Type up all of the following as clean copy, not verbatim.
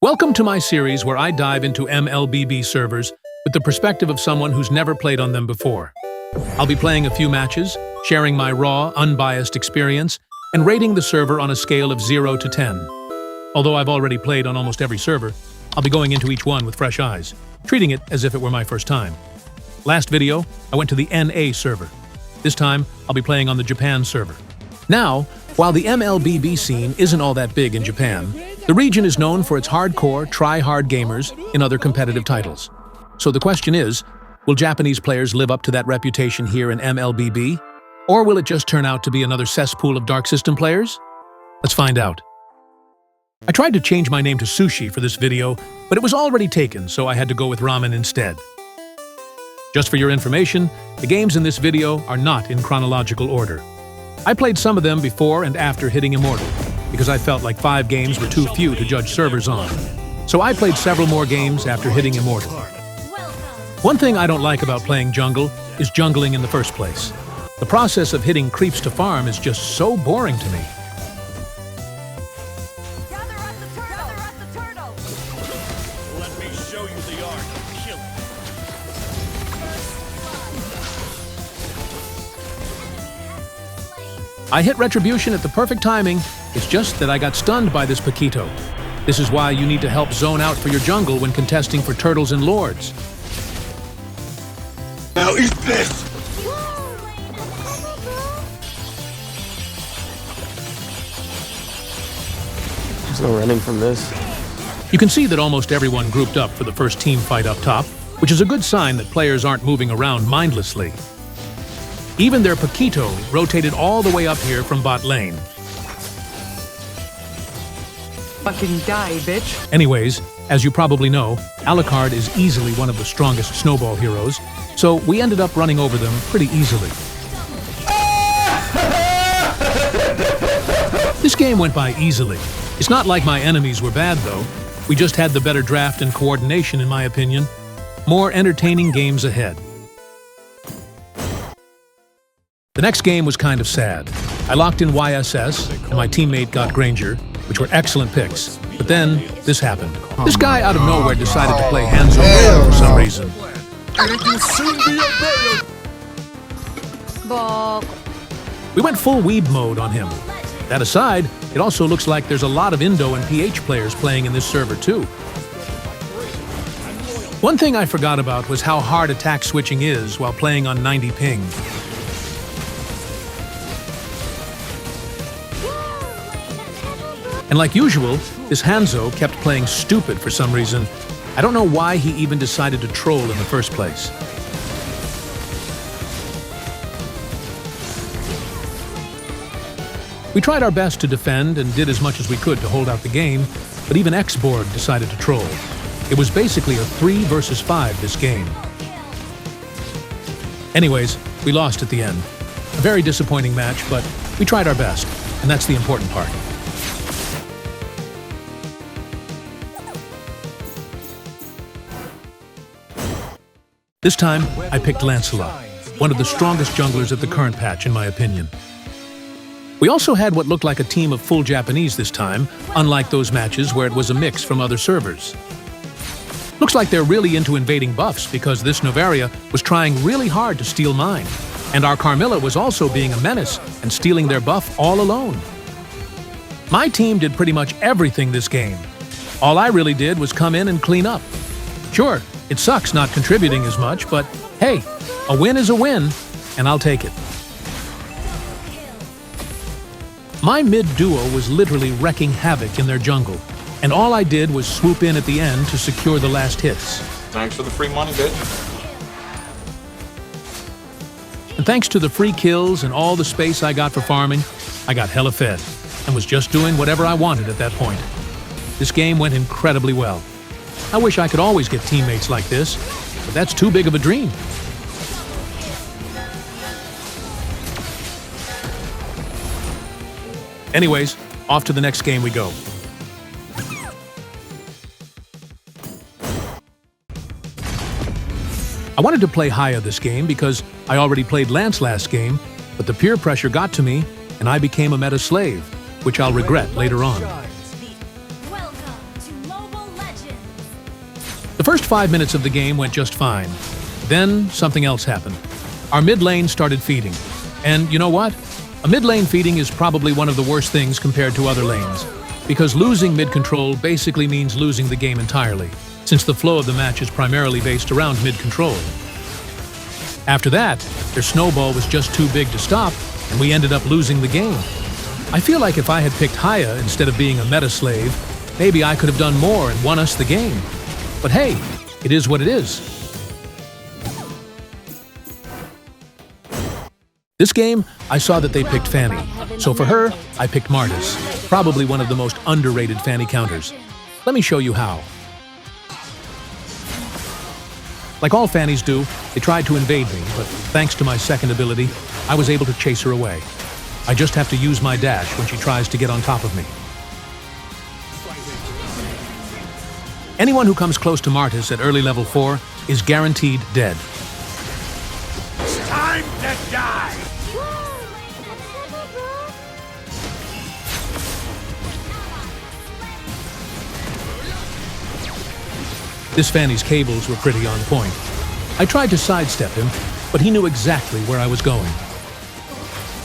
Welcome to my series where I dive into MLBB servers with the perspective of someone who's never played on them before. I'll be playing a few matches, sharing my raw, unbiased experience, and rating the server on a scale of 0 to 10. Although I've already played on almost every server, I'll be going into each one with fresh eyes, treating it as if it were my first time. Last video, I went to the NA server. This time, I'll be playing on the Japan server. Now, while the MLBB scene isn't all that big in Japan, the region is known for its hardcore, try-hard gamers in other competitive titles. So the question is, will Japanese players live up to that reputation here in MLBB? Or will it just turn out to be another cesspool of Dark System players? Let's find out. I tried to change my name to Sushi for this video, but it was already taken, so I had to go with ramen instead. Just for your information, the games in this video are not in chronological order. I played some of them before and after hitting Immortal, because I felt like 5 games were too few to judge servers on. So I played several more games after hitting Immortal. One thing I don't like about playing jungle is jungling in the first place. The process of hitting creeps to farm is just so boring to me. Let me show you the art of killing. I hit Retribution at the perfect timing, it's just that I got stunned by this Paquito. This is why you need to help zone out for your jungle when contesting for turtles and lords. Now eat this! There's no running from this. You can see that almost everyone grouped up for the first team fight up top, which is a good sign that players aren't moving around mindlessly. Even their Paquito rotated all the way up here from bot lane. Fucking die, bitch. Anyways, as you probably know, Alucard is easily one of the strongest snowball heroes, so we ended up running over them pretty easily. This game went by easily. It's not like my enemies were bad, though. We just had the better draft and coordination, in my opinion. More entertaining games ahead. The next game was kind of sad. I locked in YSS, and my teammate got Granger, which were excellent picks. But then, this happened. This guy out of nowhere decided to play hands-on for some reason. We went full weeb mode on him. That aside, it also looks like there's a lot of Indo and PH players playing in this server too. One thing I forgot about was how hard attack switching is while playing on 90 ping. And like usual, this Hanzo kept playing stupid for some reason. I don't know why he even decided to troll in the first place. We tried our best to defend and did as much as we could to hold out the game, but even Xborg decided to troll. It was basically a 3 versus 5 this game. Anyways, we lost at the end. A very disappointing match, but we tried our best, and that's the important part. This time, I picked Lancelot, one of the strongest junglers at the current patch, in my opinion. We also had what looked like a team of full Japanese this time, unlike those matches where it was a mix from other servers. Looks like they're really into invading buffs because this Novaria was trying really hard to steal mine, and our Carmilla was also being a menace and stealing their buff all alone. My team did pretty much everything this game. All I really did was come in and clean up. Sure, it sucks not contributing as much, but hey, a win is a win, and I'll take it. My mid-duo was literally wrecking havoc in their jungle, and all I did was swoop in at the end to secure the last hits. Thanks for the free money, bitch. And thanks to the free kills and all the space I got for farming, I got hella fed, and was just doing whatever I wanted at that point. This game went incredibly well. I wish I could always get teammates like this, but that's too big of a dream. Anyways, off to the next game we go. I wanted to play Haya this game because I already played Lance last game, but the peer pressure got to me and I became a meta slave, which I'll regret later on. The first 5 minutes of the game went just fine. Then something else happened. Our mid lane started feeding. And you know what? A mid lane feeding is probably one of the worst things compared to other lanes, because losing mid control basically means losing the game entirely, since the flow of the match is primarily based around mid control. After that, their snowball was just too big to stop, and we ended up losing the game. I feel like if I had picked Haya instead of being a meta slave, maybe I could have done more and won us the game. But hey, it is what it is. This game, I saw that they picked Fanny, so for her, I picked Martis, probably one of the most underrated Fanny counters. Let me show you how. Like all Fannies do, they tried to invade me, but thanks to my second ability, I was able to chase her away. I just have to use my dash when she tries to get on top of me. Anyone who comes close to Martis at early level 4 is guaranteed dead. Time to die! This Fanny's cables were pretty on point. I tried to sidestep him, but he knew exactly where I was going.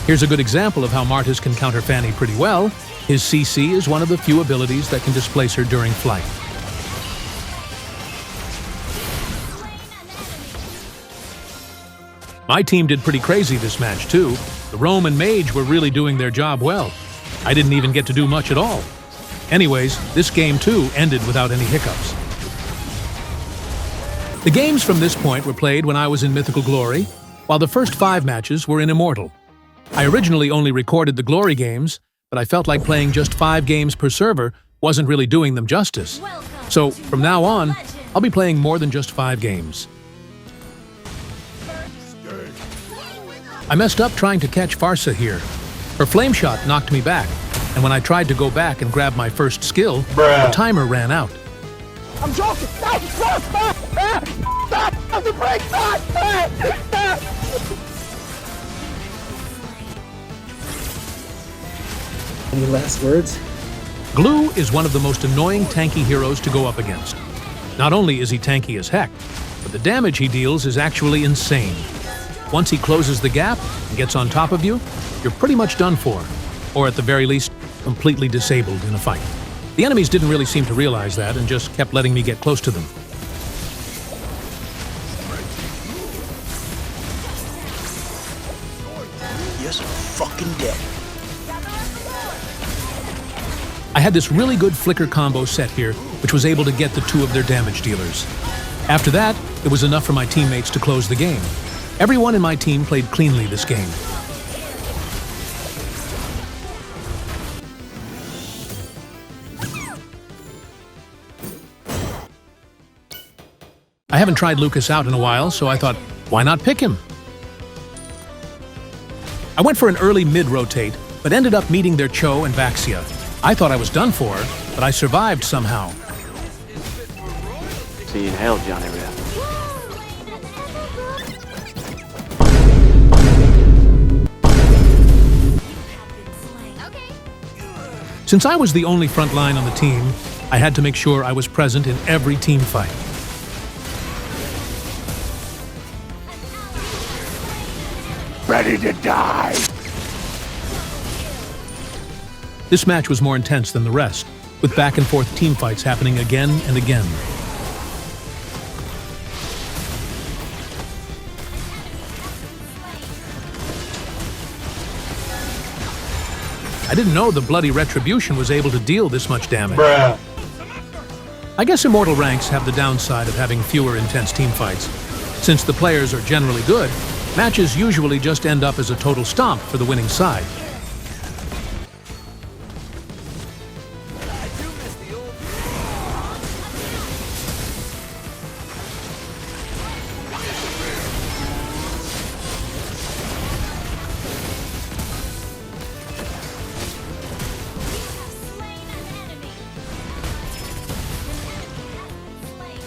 Here's a good example of how Martis can counter Fanny pretty well. His CC is one of the few abilities that can displace her during flight. My team did pretty crazy this match too. The Roam and Mage were really doing their job well. I didn't even get to do much at all. Anyways, this game too ended without any hiccups. The games from this point were played when I was in Mythical Glory, while the first 5 matches were in Immortal. I originally only recorded the Glory games, but I felt like playing just 5 games per server wasn't really doing them justice. So, from now on, I'll be playing more than just 5 games. I messed up trying to catch Farsa here. Her flame shot knocked me back, and when I tried to go back and grab my first skill, the timer ran out. I'm joking! Stop! Stop! Stop! Stop! Stop the break! Stop! Stop! Any last words? Glue is one of the most annoying tanky heroes to go up against. Not only is he tanky as heck, but the damage he deals is actually insane. Once he closes the gap and gets on top of you, you're pretty much done for, or at the very least, completely disabled in a fight. The enemies didn't really seem to realize that and just kept letting me get close to them. Yes, fucking dead. I had this really good flicker combo set here, which was able to get the 2 of their damage dealers. After that, it was enough for my teammates to close the game. Everyone in my team played cleanly this game. I haven't tried Lucas out in a while, so I thought, why not pick him? I went for an early mid-rotate, but ended up meeting their Cho and Vaxia. I thought I was done for, but I survived somehow. See you in hell, Johnny Rip. Since I was the only front line on the team, I had to make sure I was present in every team fight. Ready to die! This match was more intense than the rest, with back-and-forth team fights happening again and again. I didn't know the bloody Retribution was able to deal this much damage. Bruh. I guess Immortal ranks have the downside of having fewer intense team fights. Since the players are generally good, matches usually just end up as a total stomp for the winning side.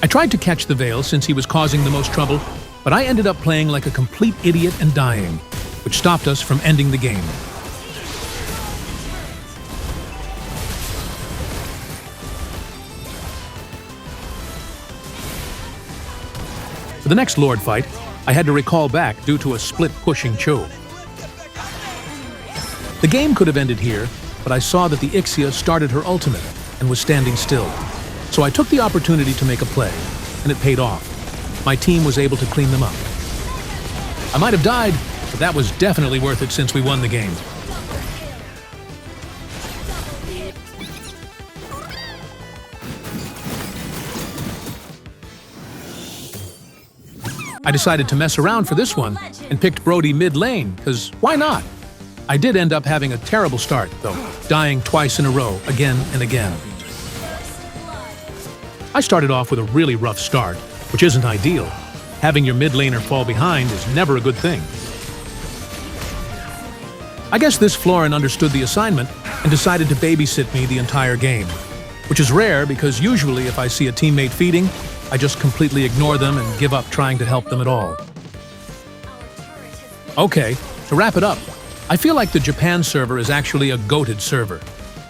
I tried to catch the Veil since he was causing the most trouble, but I ended up playing like a complete idiot and dying, which stopped us from ending the game. For the next Lord fight, I had to recall back due to a split-pushing choke. The game could have ended here, but I saw that the Ixia started her ultimate and was standing still. So I took the opportunity to make a play, and it paid off. My team was able to clean them up. I might have died, but that was definitely worth it since we won the game. I decided to mess around for this one and picked Brody mid lane, because why not? I did end up having a terrible start, though, dying twice in a row, again and again. I started off with a really rough start, which isn't ideal. Having your mid laner fall behind is never a good thing. I guess this Florin understood the assignment and decided to babysit me the entire game, which is rare because usually if I see a teammate feeding, I just completely ignore them and give up trying to help them at all. Okay, to wrap it up, I feel like the Japan server is actually a goated server.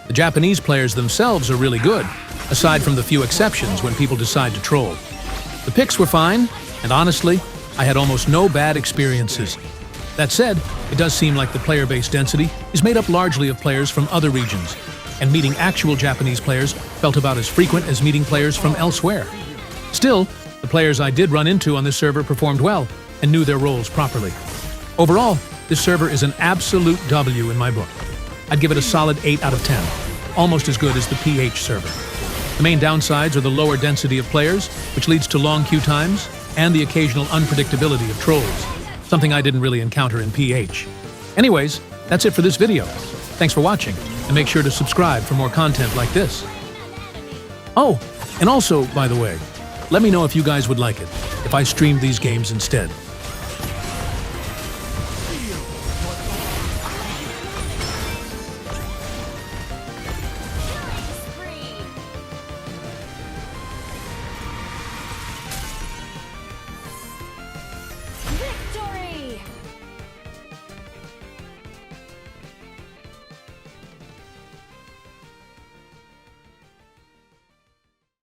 The Japanese players themselves are really good, aside from the few exceptions when people decide to troll. The picks were fine, and honestly, I had almost no bad experiences. That said, it does seem like the player base density is made up largely of players from other regions, and meeting actual Japanese players felt about as frequent as meeting players from elsewhere. Still, the players I did run into on this server performed well and knew their roles properly. Overall, this server is an absolute W in my book. I'd give it a solid 8 out of 10, almost as good as the PH server. The main downsides are the lower density of players, which leads to long queue times, and the occasional unpredictability of trolls, something I didn't really encounter in PH. Anyways, that's it for this video. Thanks for watching, and make sure to subscribe for more content like this. Oh, and also, by the way, let me know if you guys would like it, if I streamed these games instead.